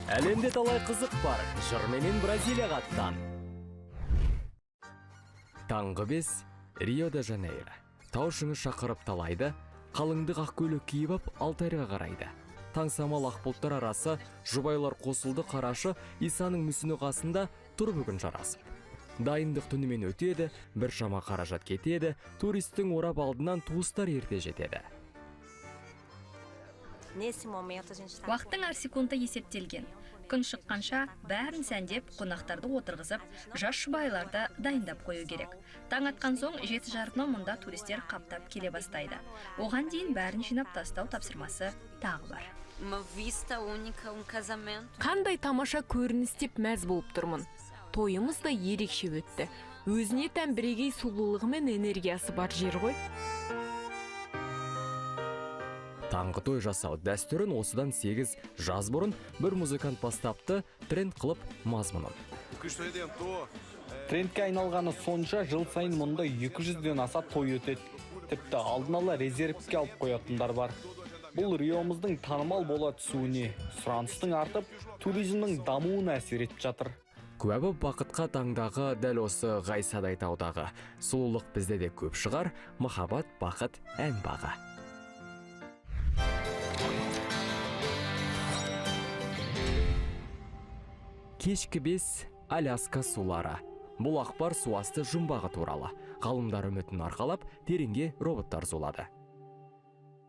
Әлемде талай қызық бар, жыр менен Бразилияға аттан. Таңғы 5, Рио-де-Жанейро. Тау шыңы шақырып талайды, қалыңдық ақ көйлек киіп ап Алтайға қарайды. Таң самал ақ бұлттар арасы, жұбайлар қосылды қарашы, Исаның мүсіні қасында тұр бүгін жарасып. Дайындық түнімен өтеді, бір шама қаражат кетеді, туристің орап алдынан туыстар ерте жетеді. Уақыттың әр секунды есептелген. Күн шыққанша бәрін сәндеп, қонақтарды отырғызып, жас жұбайларды дайындап қою керек. Таң атқан соң 7:30 мұнда туристер қаптап келе бастайды. Оған дейін бәрін жинап тастау тапсырмасы тағы бар. Қандай тамаша көрініс деп мәз болып тұрмын. Тойымыз да ерекше өтті. Өзіне тән бірегей сұлулығы мен энергиясы бар жер ғой. Таңғы той жасау дәстүрін осыдан 8 жаз бұрын бір музыкант бастапты, тренд қылып мазмұнын. Трендке айналғаны сонша жыл сайын мұнда 200-ден аса той өтеді. Тіпті алдын ала резервке алып қоятындар бар. Бұл Риомыздың танымал бола түсуіне, сұраныстың артып, туризмнің дамуына әсер етіп жатыр. Куәбі бақытқа таңдағы дәл осы Ғайсадай таудағы. Сұлулық бізде де көп шығар, махаббат, бақыт, ән бағы. Кешкі 5, Аляска сулары. Бұл ақпар суасты жұмбағы туралы. Ғалымдар үмітін арқалап, тереңге роботтар зулады.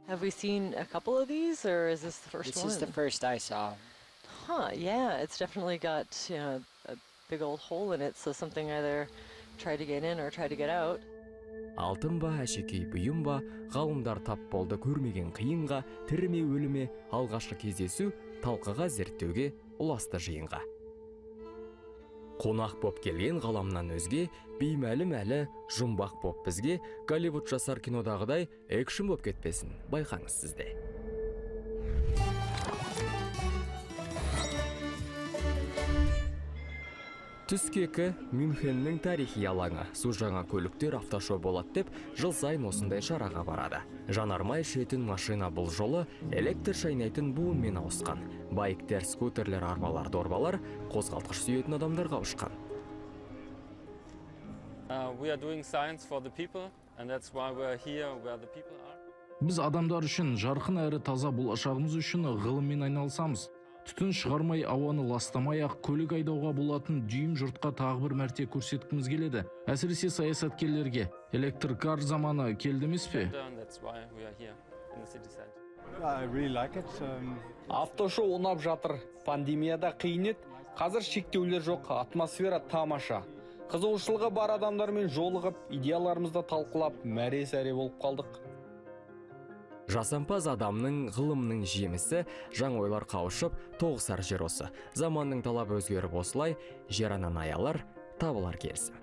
Have we seen a couple of these, or is this the first one? This is the first I saw. Huh, yeah, it's definitely got, a big old hole in it, so something either try to get in or try to get out. Алтын ба, әшекей бұйым ба, ғалымдар тап болды көрмеген қиынға, тіріме өліме алғашқы кездесу, талқыға зерттеуге ұласты жиынға. Қонақ боп келген ғаламнан өзге, беймәлім әлі жұмбақ боп бізге, Голливуд жасар кинодағыдай экшн боп кетпесін, байқаңыз сізде. Түскекі Мюнхеннің тарихи алаңы. Су жаңа көліктер автошоу болады деп, жыл сайын осындай шараға барады. Жанармай ішетін машина бұл жолы электр шайнайтын буынмен ауысқан. Байктер, скутерлер, арбалар, дорбалар қозғалтқыш сүйетін адамдарға ұшқан. Біз адамдар үшін жарқын әрі таза болашағымыз үшін ғылыммен айналысамыз. Түтін шығармай, ауаны ластамай ақ көлік айдауға болатын дүйім жұртқа тағы бір мәрте көрсеткіміз келеді. Әсіресе саясаткерлерге. Электркар заманы келді емес пе? Автошоу ұнап жатыр. Пандемияда қиын еді. Қазір шектеулер жоқ, атмосфера тамаша. Қызығушылығы бар адамдармен жолығып, идеяларымызды талқылап, мәре-сәре болып қалдық. Жасампаз адамның ғылымның жемісі, жаңа ойлар қауышып, тоғысар жер осы. Заманның талабы өзгеріп осылай, жер анан аялар, табылар келсін.